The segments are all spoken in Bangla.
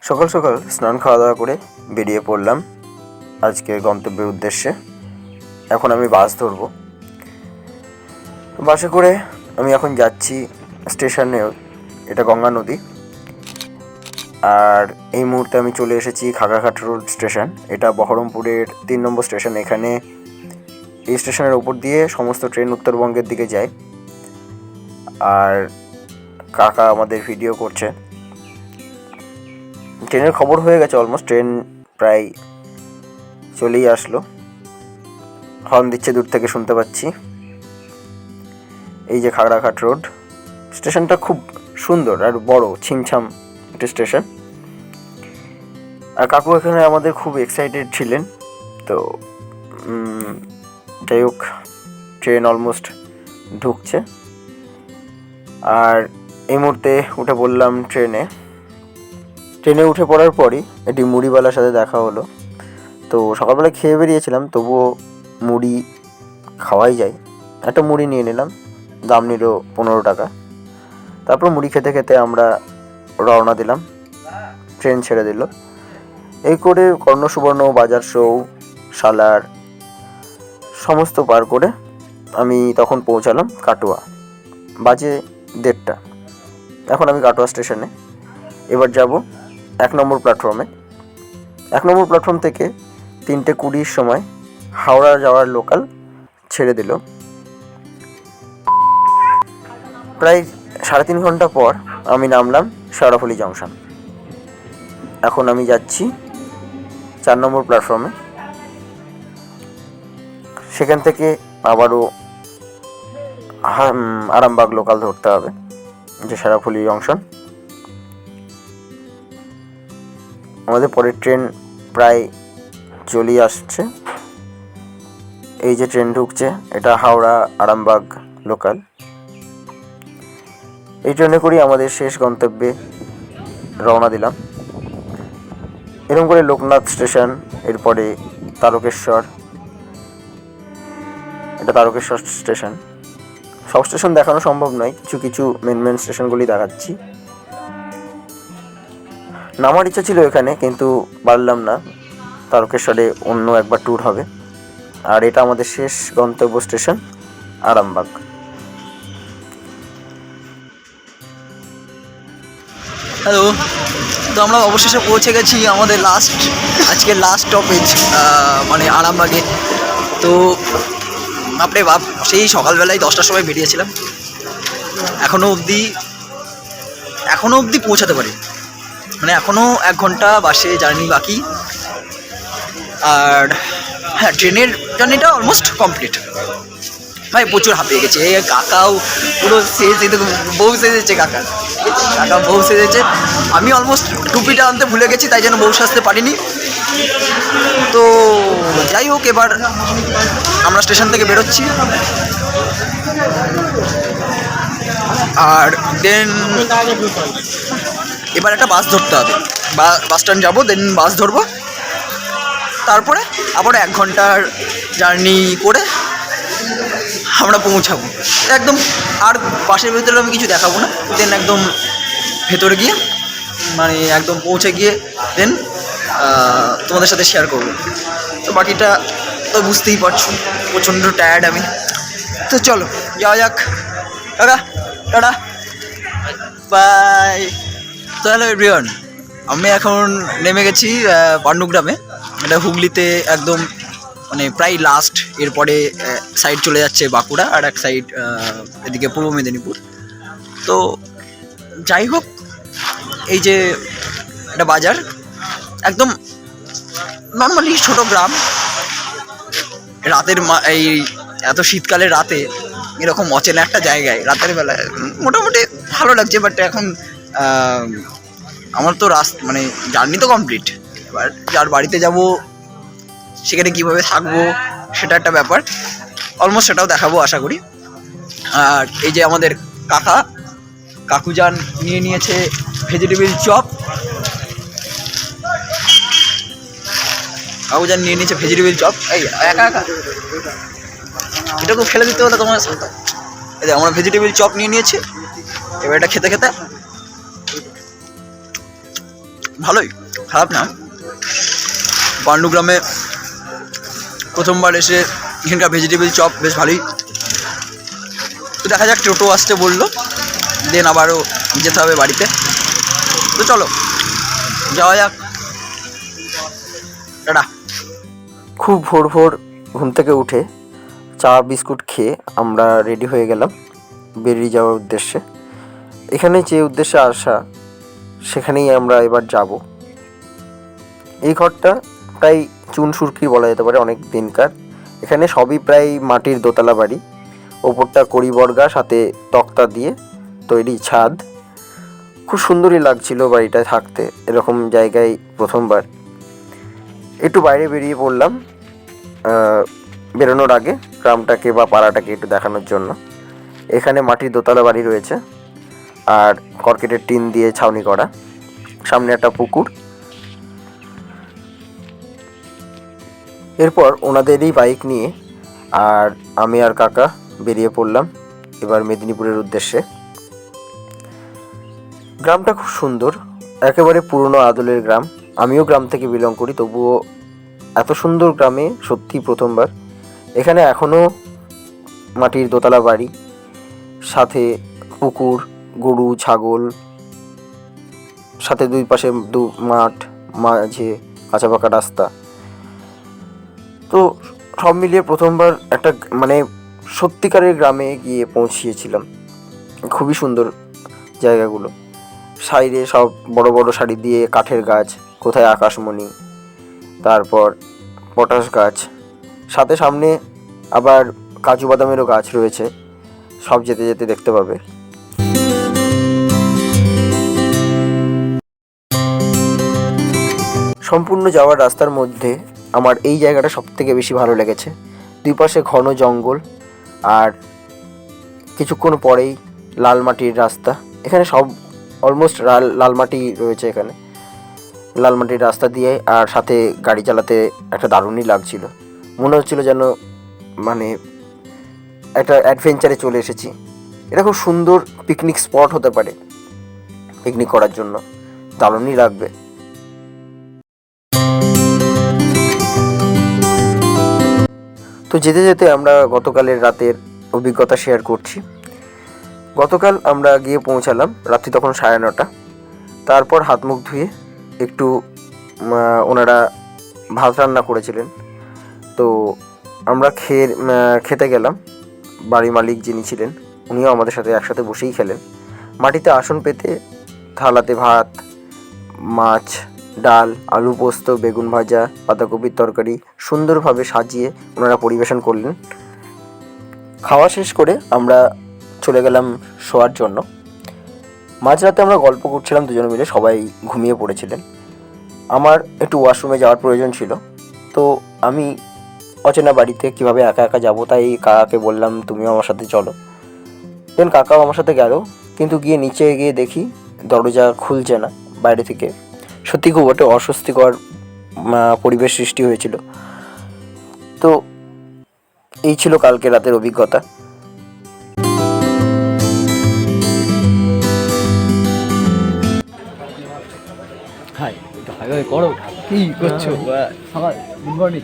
সকাল সকাল স্নান খাওয়া দাওয়া করে বেরিয়ে পড়লাম আজকের গন্তব্যের উদ্দেশ্যে। এখন আমি বাস ধরবো। বাসে করে আমি এখন যাচ্ছি স্টেশনে, এটা গঙ্গা নদী। আর এই মুহূর্তে আমি চলে এসেছি খাগড়াঘাট রোড স্টেশন। এটা বহরমপুরের 3 নম্বর স্টেশন। এখানে এই স্টেশনের ওপর দিয়ে সমস্ত ট্রেন উত্তরবঙ্গের দিকে যায়। আর কাকা আমাদের ভিডিও করছে। ট্রেনের খবর হয়ে গেছে অলমোস্ট, ট্রেন প্রায় চলেই আসলো। হর্ন দিচ্ছে, দূর থেকে শুনতে পাচ্ছি। এই যে খাগড়াঘাট রোড স্টেশনটা খুব সুন্দর আর বড়, ছিমছাম একটা স্টেশন। আর কাকু এখানে আমাদের খুব এক্সাইটেড ছিলেন। তো যাই হোক, ট্রেন অলমোস্ট ঢুকছে। আর এই মুহূর্তে উঠে পড়লাম ট্রেনে উঠে পড়ার পরই একটি মুড়িওয়ালার সাথে দেখা হলো। তো সকালবেলা খেয়ে বেরিয়েছিলাম, তবুও মুড়ি খাওয়াই যায়। একটা মুড়ি নিয়ে নিলাম, দাম নিল 15 টাকা। তারপর মুড়ি খেতে খেতে আমরা রওনা দিলাম। ট্রেন ছেড়ে দিল। এই করে কর্ণসুবর্ণ, বাজার শৌ, সালার সমস্ত পার করে আমি তখন পৌঁছালাম কাটোয়া। বাজে 1:30। এখন আমি কাটোয়া স্টেশনে। এবার যাব 1 নম্বর প্ল্যাটফর্মে। 1 নম্বর প্ল্যাটফর্ম থেকে 3:20 সময় হাওড়া যাওয়ার লোকাল ছেড়ে দিল। প্রায় 3.5 ঘন্টা পর আমি নামলাম শেওড়াফুলি জংশন। এখন আমি যাচ্ছি 4 নম্বর প্ল্যাটফর্মে। সেখান থেকে আবারও আরামবাগ লোকাল ধরতে হবে, যে শেওড়াফুলি জংশন। আমাদের পরের ট্রেন প্রায় চলেই আসছে। এই যে ট্রেন ঢুকছে, এটা হাওড়া আরামবাগ লোকাল। এই ট্রেনে করেই আমাদের শেষ গন্তব্যে রওনা দিলাম। এরকম করে লোকনাথ স্টেশন, এরপরে তারকেশ্বর। এটা তারকেশ্বর স্টেশন। সব স্টেশন দেখানো সম্ভব নয়, কিছু কিছু মেন স্টেশনগুলি দেখাচ্ছি। নামার ইচ্ছা ছিল এখানে, কিন্তু পারলাম না। তারকেশ্বরে অন্য একবার ট্যুর হবে। আর এটা আমাদের শেষ গন্তব্য স্টেশন আরামবাগ। হ্যালো, তো আমরা অবশেষে পৌঁছে গেছি আমাদের আজকের লাস্ট স্টপেজ, মানে আরামবাগে। তো আপনি সেই সকালবেলায় 10টার সময় বেরিয়েছিলাম। এখনও অবধি পৌঁছাতে পারি, মানে এখনও 1 ঘন্টা বাসে জার্নি বাকি। আর হ্যাঁ, ট্রেনের জার্নিটা অলমোস্ট কমপ্লিট। ভাই প্রচুর হাঁপিয়ে গেছে। এই কাকাও পুরো বউ সেজেছে। কাকা বউ সেজেছে। আমি অলমোস্ট টুপিটা আনতে ভুলে গেছি, তাই জন্য বউ সাজতে পারিনি। তো যাই হোক, এবার আমরা স্টেশন থেকে বেরোচ্ছি। আর দেন এবার একটা বাস ধরতে হবে। বাস স্ট্যান্ড যাবো, দেন বাস ধরবো। তারপরে আবার 1 ঘন্টার জার্নি করে আমরা পৌঁছাবো একদম। আর বাসের ভেতরে আমি কিছু দেখাবো না। দেন একদম ভেতরে গিয়ে, মানে একদম পৌঁছে গিয়ে দেন তোমাদের সাথে শেয়ার করবো। তো বাকিটা তো বুঝতেই পারছো, প্রচণ্ড টায়ার্ড আমি। তো চলো যাওয়া যাক। Tata tata, bye. তো হ্যালো এভরিওয়ান, আমি এখন নেমে গেছি পাণ্ডুগ্রামে। এটা হুগলিতে একদম, মানে প্রায় লাস্ট। এরপরে সাইড চলে যাচ্ছে বাঁকুড়া, আর এক সাইড এদিকে পূর্ব মেদিনীপুর। তো যাই হোক, এই যে একটা বাজার, একদম নর্মালি ছোট গ্রাম। রাতের এই এত শীতকালে রাতে এরকম অচেনা একটা জায়গায় রাতের বেলায় মোটামুটি ভালো লাগছে। বাট এখন আমার তো মানে জার্নি তো কমপ্লিট। এবার যার বাড়িতে যাব সেখানে কীভাবে থাকবো সেটা একটা ব্যাপার। অলমোস্ট সেটাও দেখাবো আশা করি। আর এই যে আমাদের কাকুজান নিয়েছে ভেজিটেবিল চপ। এই একা এটাকে ফেলে দিতে হতো তোমার সাথে। এই যে আমরা ভেজিটেবিল চপ নিয়েছি। এবার এটা খেতে ভালোই, খারাপ না। পাণ্ডুগ্রামে প্রথমবার এসে এখানকার ভেজিটেবল চপ বেশ ভালোই। তো দেখা যাক, টোটো আসতে বললো, দেন আবারও যেতে হবে বাড়িতে। তো চলো যাওয়া যাক, টাটা। খুব ভোর ভোর ঘুম থেকে উঠে চা বিস্কুট খেয়ে আমরা রেডি হয়ে গেলাম বেরিয়ে যাওয়ার উদ্দেশ্যে। এখানে যে উদ্দেশ্যে আসা সেখানেই আমরা এবার যাব। এই ঘরটা প্রায় চুন সুরকি বলা যেতে পারে, অনেক দিনকার। এখানে সবই প্রায় মাটির দোতলা বাড়ি, ওপরটা কড়িবর্গা, সাথে তক্তা দিয়ে তৈরি ছাদ। খুব সুন্দরই লাগছিল বাড়িটায় থাকতে, এরকম জায়গায় প্রথমবার। একটু বাইরে বেরিয়ে পড়লাম বেরোনোর আগে, গ্রামটাকে বা পাড়াটাকে একটু দেখানোর জন্য। এখানে মাটির দোতলা বাড়ি রয়েছে আর কর্কেটের টিন দিয়ে ছাউনি করা, সামনে একটা পুকুর। এরপর ওনাদেরই বাইক নিয়ে আর আমি আর কাকা বেরিয়ে পড়লাম এবার মেদিনীপুরের উদ্দেশ্যে। গ্রামটা খুব সুন্দর, একেবারে পুরনো আদলের গ্রাম। আমিও গ্রাম থেকে বিলং করি, তবুও এত সুন্দর গ্রামে সত্যি প্রথমবার। এখানে এখনও মাটির দোতলা বাড়ি, সাথে পুকুর, গরু ছাগল, সাথে দুই পাশে মাঠ, মাঝে কাঁচা পাকা রাস্তা। তো সব মিলিয়ে প্রথমবার একটা মানে সত্যিকারের গ্রামে গিয়ে পৌঁছিয়েছিলাম। খুবই সুন্দর জায়গাগুলো, সাইডে সব বড় বড় সারি দিয়ে কাঠের গাছ, কোথায় আকাশমণি, তারপর পটাশ গাছ, সাথে সামনে আবার কাজু বাদামেরও গাছ রয়েছে। সব যেতে যেতে দেখতে পাবে। সম্পূর্ণ যাওয়ার রাস্তার মধ্যে আমার এই জায়গাটা সবথেকে বেশি ভালো লেগেছে। দুই পাশে ঘন জঙ্গল আর কিছুক্ষণ পরেই লাল মাটির রাস্তা। এখানে সব অলমোস্ট লাল মাটি রয়েছে এখানে, লাল মাটির রাস্তা দিয়ে। আর সাথে গাড়ি চালাতে একটা দারুণই লাগছিল, মনে হচ্ছিল যেন মানে একটা অ্যাডভেঞ্চারে চলে এসেছি। এটা খুব সুন্দর পিকনিক স্পট হতে পারে, পিকনিক করার জন্য দারুণই লাগবে। তো যেতে যেতে আমরা গতকালের রাতের অভিজ্ঞতা শেয়ার করছি। গতকাল আমরা গিয়ে পৌঁছালাম রাত্রি তখন 9:30। তারপর হাত মুখ ধুয়ে একটু ওনারা ভাত রান্না করেছিলেন, তো আমরা খেতে গেলাম। বাড়ি মালিক যিনি ছিলেন উনিও আমাদের সাথে একসাথে বসেই খেলেন। মাটিতে আসন পেতে থালাতে ভাত, মাছ, ডাল, আলু পোস্ত, বেগুন ভাজা, পাতাকপির তরকারি সুন্দরভাবে সাজিয়ে ওনারা পরিবেশন করলেন। খাওয়া শেষ করে আমরা চলে গেলাম শোয়ার জন্য। মাঝরাতে আমরা গল্প করছিলাম দুজনে মিলে, সবাই ঘুমিয়ে পড়েছিলেন। আমার একটু ওয়াশরুমে যাওয়ার প্রয়োজন ছিল, তো আমি অচেনা বাড়িতে কীভাবে একা একা যাবো, তাই কাকাকে বললাম তুমিও আমার সাথে চলো। দেন কাকাও আমার সাথে গেল, কিন্তু গিয়ে নিচে গিয়ে দেখি দরজা খুলছে না বাইরে থেকে। সত্যি খুব একটা অস্বস্তিকর পরিবেশ সৃষ্টি হয়েছিল। তো এই ছিল কালকে রাতের অভিজ্ঞতা। হাই ভাই করো, কি করছো? সকাল গুড মর্নিং।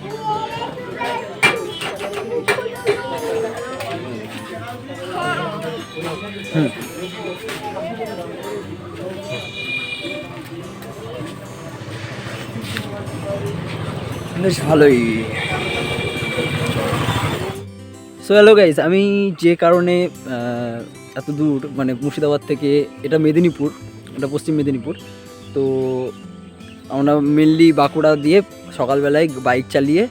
বেশ ভালোই। সো হ্যালো গাইস, আমি যে কারণে এত দূর মানে মুর্শিদাবাদ থেকে, এটা মেদিনীপুর, এটা পশ্চিম মেদিনীপুর, তো আমরা মেনলি বাঁকুড়া দিয়ে সকালবেলায় বাইক চালিয়ে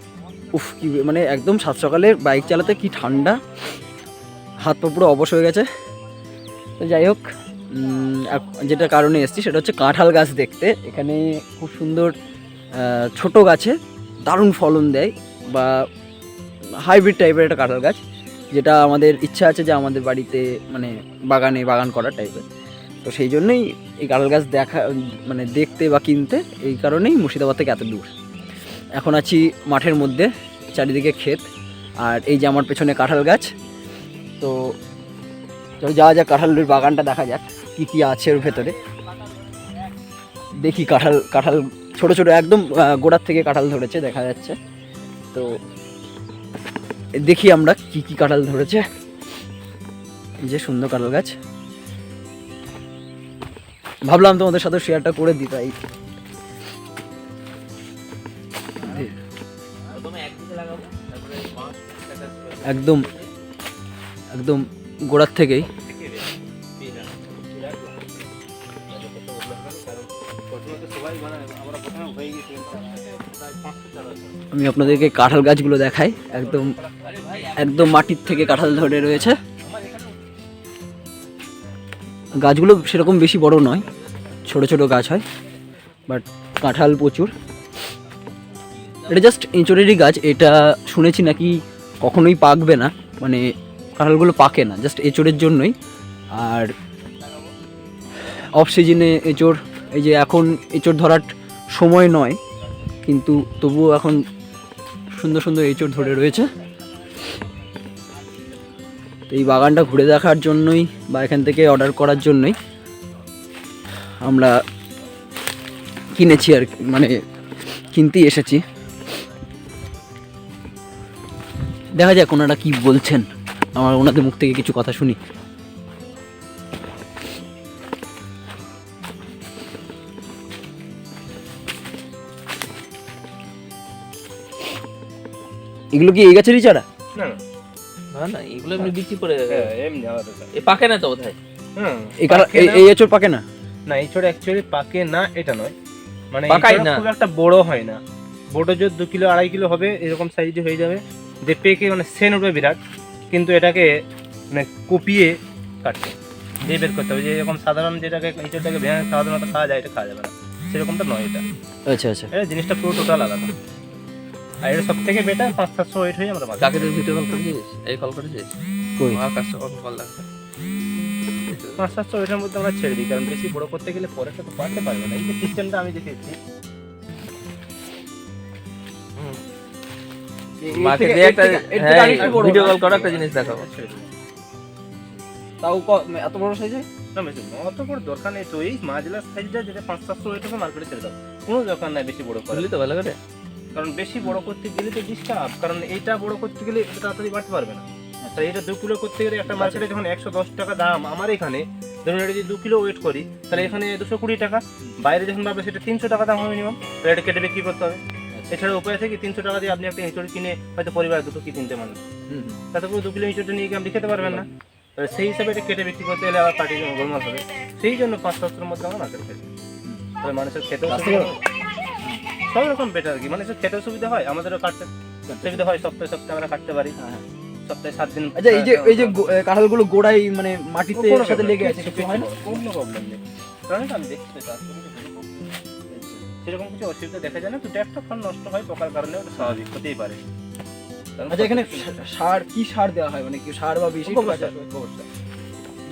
কি মানে একদম সাত সকালে বাইক চালাতে কি ঠান্ডা, হাত পা পুরো অবশ হয়ে গেছে। তো যাই হোক, যেটা কারণে এসেছি সেটা হচ্ছে কাঁঠাল গাছ দেখতে। এখানে খুব সুন্দর ছোট গাছে দারুণ ফলন দেয়, বা হাইব্রিড টাইপের একটা কাঁঠাল গাছ, যেটা আমাদের ইচ্ছা আছে যে আমাদের বাড়িতে মানে বাগান করার টাইপের। তো সেই জন্যই এই কাঁঠাল গাছ মানে দেখতে বা কিনতে, এই কারণেই মুর্শিদাবাদ থেকে এত দূর। এখন আছি মাঠের মধ্যে, চারিদিকে ক্ষেত, আর এই যে আমার পেছনে কাঁঠাল গাছ। তো যাওয়া যাক, কাঁঠালের বাগানটা দেখা যাক কী কী আছে ওর ভেতরে। দেখি কাঁঠাল ছোট ছোট একদম গোড়ার থেকে কাঁঠাল ধরেছে দেখা যাচ্ছে। তো দেখি আমরা কি কি কাঁঠাল ধরেছে। এই যে সুন্দর কাঁঠাল গাছ, ভাবলাম তোমাদের সাথে শেয়ারটা করে দিই তাই। একদম একদম গোড়ার থেকেই আমি আপনাদেরকে কাঁঠাল গাছগুলো দেখাই। একদম একদম মাটির থেকে কাঁঠাল ধরে রয়েছে। গাছগুলো সেরকম বেশি বড় নয়, ছোট ছোট গাছ হয়, বাট কাঁঠাল প্রচুর। এটা জাস্ট এঁচড়েরই গাছ। এটা শুনেছি নাকি কখনোই পাকবে না, মানে কাঁঠালগুলো পাকে না জাস্ট এঁচড়ের জন্যই। আর অফ সিজনে এঁচড়, এই যে এখন এঁচড় ধরার সময় নয় কিন্তু তবুও এখন সুন্দর সুন্দর এঁচড় ধরে রয়েছে। তো এই বাগানটা ঘুরে দেখার জন্যই বা এখান থেকে অর্ডার করার জন্যই আমরা কিনেছি আর মানে কিনতেই এসেছি। দেখা যাক ওনারা কি বলছেন, আমার ওনাদের মুখ থেকে কিছু কথা শুনি। এগুলো কি এই গাছেরই চারা? না না না, এগুলো এমনি বিক্রি করে এমনি আলাদা চারা। এ পাকে না তো বোধহয়। এই এঁচড় পাকে না? না, এঁচড় অ্যাকচুয়ালি পাকে না এটা নয়, মানে পাকাই এঁচড় না। খুব একটা বড় হয় না। বড় যদি 2 কিলো 2.5 কিলো হবে এরকম সাইজে হয়ে যাবে, যে পেকে মানে সেন উঠবে বিরাট। কিন্তু এটাকে মানে কুপিয়ে কাটতে দিয়ে বের করতে হবে। যে এরকম সাধারণ যেটাকে এঁচড়টাকে ভেঙে সাধারণত খাওয়া যায়, এটা খাওয়া যাবে না, সেরকমটা নয় এটা। আচ্ছা আচ্ছা। এটা জিনিসটা পুরো টোটাল আলাদা। আর এটা সব থেকে বেটার 500-700 ওয়েট হয়ে আমরা কাকে তুই ভিডিও কল করেছিস? এই কল করেছিস? কই? আমার কাছে কল লাগবে। 500-700 ওয়েটের মধ্যে আমরা ছেড়ে দিই, কারণ বেশি বড় করতে গেলে পরে তো পারতে পারবে না। এই যে সিস্টেমটা আমি দেখেছি, মাকে দিয়ে একটা ভিডিও কল করা একটা জিনিস দেখাবো। তাও এত বড় সাইজ হয়? না বেশি অত বড় দরকার নেই তো। এই মাঝলা সাইজটা যেটা 500-700 ওয়েট মার্কেটে ছেড়ে দাও, কোনো দরকার নাই বেশি বড় করা। বুঝলি তো ভালো করে? কারণ বেশি বড় করতে গেলে তো ডিস্টার্ব, কারণ এইটা বড় করতে গেলে এটা তাড়াতাড়ি বাড়তে পারবে না। তাই এটা 2 কিলো করতে গেলে একটা মার্কেটে যখন 110 টাকা দাম, আমার এখানে ধরুন এটা যদি 2 কিলো ওয়েট করি তাহলে এখানে 220 টাকা, বাইরে যখন পাবে সেটা 300 টাকা দাম হবে মিনিমাম। তাহলে এটা কেটে বিক্রি করতে হবে। এছাড়া উপায় থেকে 300 টাকা দিয়ে আপনি একটা এঁচড় কিনে হয়তো পরিবার দুটো কি কিনতে পারেন, তাতে পুরো 2 কিলো এঁচড়টা নিয়ে গিয়ে আপনি খেতে পারবেন না। তাহলে সেই হিসাবে এটা কেটে বিক্রি করতে গেলে আবার পার্টি গোলমাল হবে। সেই জন্য 500-700 মধ্যে আমরা মার্কেটে ফেলি। তাহলে মানুষের খেতেও সব রকম বেটার আর কি, মানুষের খেতেও সুবিধা হয়, আমাদেরও কাটতে সুবিধা হয়। সপ্তাহে সপ্তাহে আমরা কাটতে পারি, সপ্তাহে 7 দিন। আচ্ছা, এই যে কাঁঠালগুলো গোড়ায় মানে মাটিতে সাথে লেগে আছে, কিছু হয় না? কোনো প্রবলেম নেই, কারণ এটা আমি দেখছি তো চাষ করি তো সেরকম কিছু অসুবিধা দেখা যায় না। দুটো একটা ফল নষ্ট হয় পোকার কারণে, ওটা স্বাভাবিক হতেই পারে। আচ্ছা, এখানে সার কি সার দেওয়া হয়, মানে কি সার বা বিষ? গোবর সার,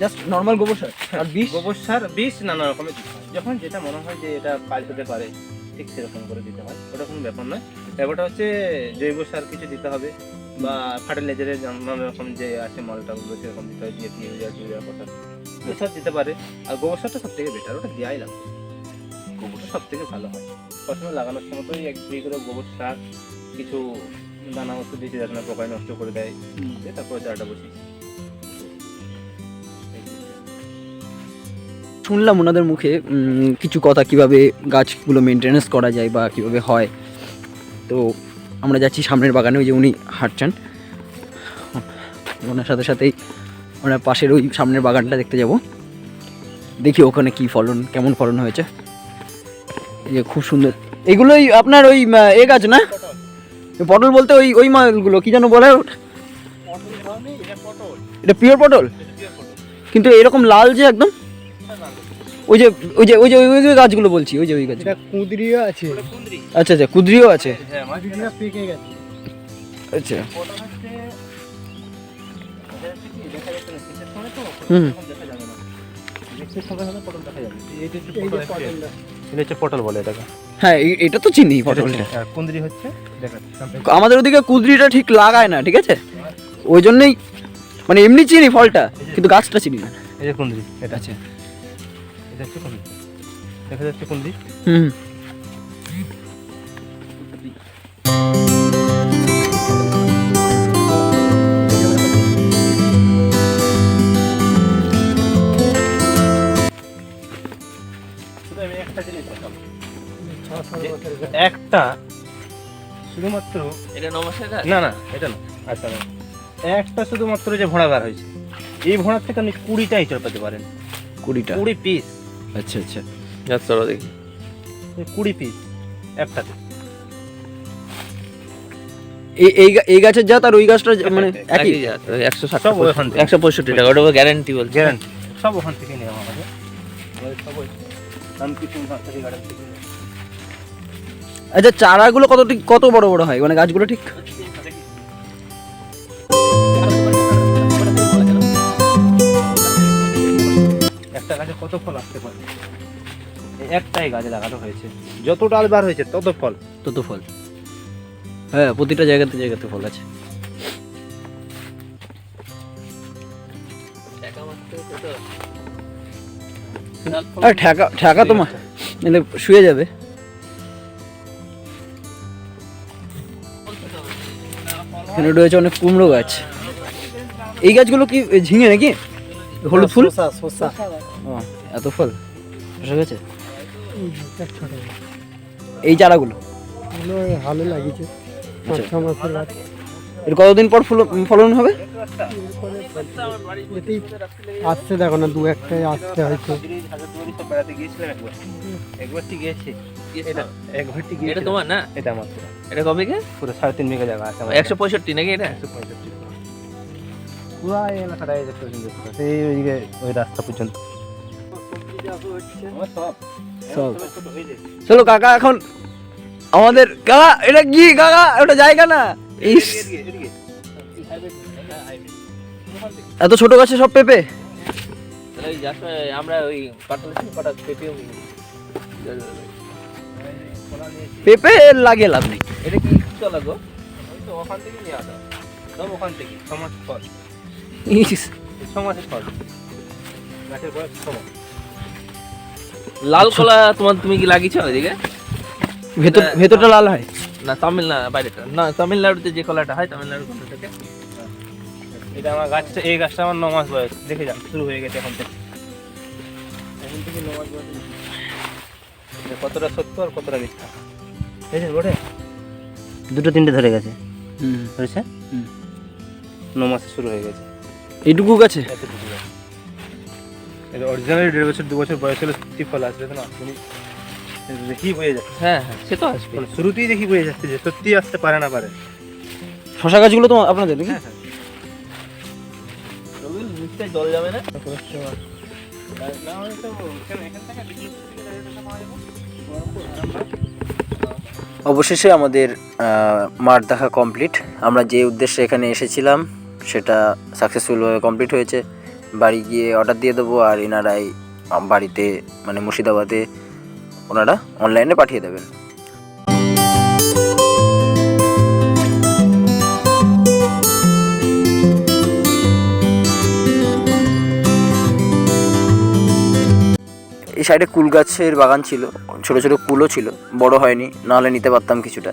জাস্ট নরমাল গোবর সার আর বিষ? গোবর সার, বিষ নানা রকমের দিতে হয়। যখন যেটা মনে হয় যে এটা কাজ হতে পারে ঠিক সেরকম করে দিতে হয়, ওটা কোনো ব্যাপার নয়। ব্যাপারটা হচ্ছে জৈব সার কিছু দিতে হবে, বা ফার্টিলাইজারের নানা রকম যে আছে মালটাগুলো সেরকম দিতে হয়, ডিএপি, ইউরিয়া, পটাশ এসব দিতে পারে। আর গোবর সারটা সব থেকে বেটার, ওটা দেওয়াই লাগবে। গোবরটা সব থেকে ভালো হয়। প্রথমে লাগানোর সময় তো 1-2 করে গোবর সার, কিছু দানা ওষুধ দিয়েছে যাতে না পোকায় নষ্ট করে দেয়, তারপরে চারাটা বসিয়েছি। শুনলাম ওনাদের মুখে কিছু কথা কিভাবে গাছগুলো মেনটেনেন্স করা যায় বা কিভাবে হয়। তো আমরা যাচ্ছি সামনের বাগানে, ওই যে উনি হাঁটছেন, ওনার সাথে সাথেই আমরা পাশের ওই সামনের বাগানটা দেখতে যাব। দেখি ওখানে কি ফলন, কেমন ফলন হয়েছে। এই যে খুব সুন্দর, এগুলোই আপনার ওই এ গাছ না? পটল বলতে ওই মালগুলো কি যেন বলে? এটা পিওর পটল, কিন্তু এরকম লাল যে একদম। ওই যে ওই যে ওই যে ওই গাছগুলো বলছি, ওই যে ওই গাছ। এটা কুঁদরিও আছে। আচ্ছা আচ্ছা, কুদরিও আছে। হ্যাঁ, কুঁদরিটা পেকে গেছে। আচ্ছা, পটল হচ্ছে কি দেখা যাচ্ছে না শীতের সময় তো হুম। তখন দেখা যাবে না, শীতের সময় হলে পটল দেখা যাবে। এই যে এই যে পটলটা। এটা হচ্ছে পটল বলে এটাকে। হ্যাঁ এটা তো চিনি পটলটা। আর কুঁদরি হচ্ছে দেখা আমাদের ওদিকে কুদরিটা ঠিক লাগায় না, ঠিক আছে, ওই জন্যই মানে এমনি চিনি ফলটা, কিন্তু গাছটা চিনি না। এই যে কুঁদরি, এটা আচ্ছা, এটা হচ্ছে কুঁদরি। দেখা যাচ্ছে কোন দিক? হুম শুধু আমি একটা জিনিস দেখাবো, যে একটা শুধুমাত্র এটা নমস্কার না না এটা না, আচ্ছা না, একটা শুধুমাত্র যে ভোঁড়া বার হয়েছে, এই ভোঁড়ার থেকে আপনি 20টা ইঁচড় পেতে পারেন। 20টা 20 পিস, আচ্ছা আচ্ছা চলো দেখি 20 পিস একটাতে। এই গাছের জাত আর ওই গাছটা মানে একই? একই জাত, ওই 160 সব ওখান থেকে। 165 টাকা, ওটা গ্যারান্টি বলছে। গ্যারান্টি সব ওখান থেকে নেওয়া আমাদের সব ওই রামকৃষ্ণ নার্সারি গার্ডেন থেকে নেওয়া। আচ্ছা চারাগুলো কত বড় বড় হয় মানে গাছগুলো ঠিক? একটা গাছে কত ফল আসতে পারে, এই একটাই গাছে লাগানো হয়েছে, যত ডাল বার হয়েছে তত ফল। তত ফল, হ্যাঁ প্রতিটা জায়গাতে ফল আছে। আর ঠেকা তো মানে শুয়ে যাবে। এখানে রয়েছে অনেক কুমড়ো গাছ। এই গাছগুলো কি ঝিঙে নাকি? হলুদ ফুল? শসা ও, এত ফল শসা গাছে। ছোট এই চারাগুলো এগুলো হালে লাগিয়েছে, আচ্ছা। 5-6 মাসের গাছ। এর কতদিন পর ফলন হবে? এতেই আসছে, দেখো না 2-1টাই আসছে হয়তো। সব বেড়াতে গিয়েছিলাম একবার ঠিক গিয়েছি, এটা একবারটি গিয়ে এটা তোমার না? এটা আমার এটা কবে কে? পুরো 3.5 বিঘা জায়গা আছে আমার। 165 নাকি এটা? 165 পুরো এই এলাকাটা এই দেখতে পর্যন্ত এই ওইদিকে ওই রাস্তা পর্যন্ত আমার সব সব ছোট হয়ে যায়। চলো কাকা, এখন আমাদের কাকা এটা কি কাকা, ওটা জায়গা না। ইস, এদিকে এত ছোট গাছে সব পেঁপে? তাহলে ওই যাস আমরা ওই কাঁঠালের সাথে কটা পেঁপেও নিই। পেঁপে লাগিয়ে লাভ নেই। এটা কি চলা গো? ওই তো ওখান থেকে নিয়ে আসা, সব ওখান থেকে 6 মাস ফল, ইস, 6 মাসের ফল, গাছের বয়স 6 মাস। লাল কলা তুমি কি লাগিয়েছো ওইদিকে? ভেতরটা লাল হয়? না তামিলনাড়ু, বাইরেটা না, তামিলনাড়ুতে যে কলাটা হয়, তামিলনাড়ু কলা থেকে। এটা আমার গাছটা, এই গাছটা আমার 9 মাস বয়স, দেখে যান শুরু হয়ে গেছে এখন থেকে 9 মাস বয়স। এটা কতটা সত্য আর কতটা মিথ্যা এই যে বটে 2-3টে ধরে গেছে, হুম, ধরেছে হুম। 9 মাসে শুরু হয়ে গেছে এইটুকু গাছে? এতটুকু গাছ। এটা অরিজিনালি 1.5 বছর 2 বছর বয়স হলে সত্যি ফল আসবে না, তুমি দেখি বোঝা যাচ্ছে, হ্যাঁ হ্যাঁ, সে তো আসবে। মানে শুরুতেই দেখি বোঝা যাচ্ছে যে সত্যি আসতে পারে না পারে। শশা গাছগুলো তো আপনাদের নাকি? হ্যাঁ হ্যাঁ নিশ্চয়ই জল যাবে না? অবশেষে আমাদের মাঠ দেখা কমপ্লিট। আমরা যে উদ্দেশ্যে এখানে এসেছিলাম সেটা সাকসেসফুলভাবে কমপ্লিট হয়েছে। বাড়ি গিয়ে অর্ডার দিয়ে দেবো, আর এনারাই বাড়িতে মানে মুর্শিদাবাদে ওনারা অনলাইনে পাঠিয়ে দেবেন। এই সাইডে কুল গাছের বাগান ছিল, ছোটো ছোটো কুলও ছিল, বড় হয়নি, নাহলে নিতে পারতাম কিছুটা।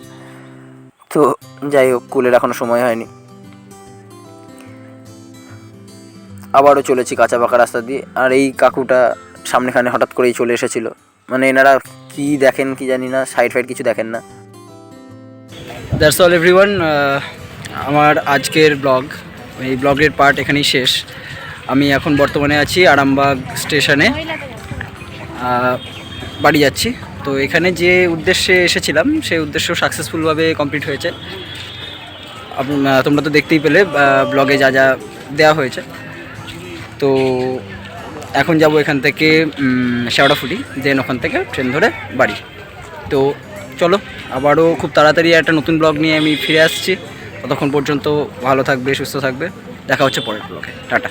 তো যাই হোক, কুলের এখনও সময় হয়নি। আবারও চলেছি কাঁচা পাকা রাস্তা দিয়ে। আর এই কাকুটা সামনেখানে হঠাৎ করেই চলে এসেছিল, মানে এনারা কি দেখেন কি জানি না, সাইড ফাইড কিছু দেখেন না। That's all everyone. আমার আজকের এই ব্লগের পার্ট এখানেই শেষ। আমি এখন বর্তমানে আছি আরামবাগ স্টেশনে, বাড়ি যাচ্ছি। তো এখানে যে উদ্দেশ্যে এসেছিলাম সেই উদ্দেশ্য সাকসেসফুলভাবে কমপ্লিট হয়েছে। তোমরা তো দেখতেই পেলে ব্লগে যা যা দেওয়া হয়েছে। তো এখন যাব এখান থেকে শেওড়াফুলি, দেন ওখান থেকে ট্রেন ধরে বাড়ি। তো চলো, আবারও খুব তাড়াতাড়ি একটা নতুন ব্লগ নিয়ে আমি ফিরে আসছি। ততক্ষণ পর্যন্ত ভালো থাকবে, সুস্থ থাকবে। দেখা হচ্ছে পরের ব্লগে। টাটা।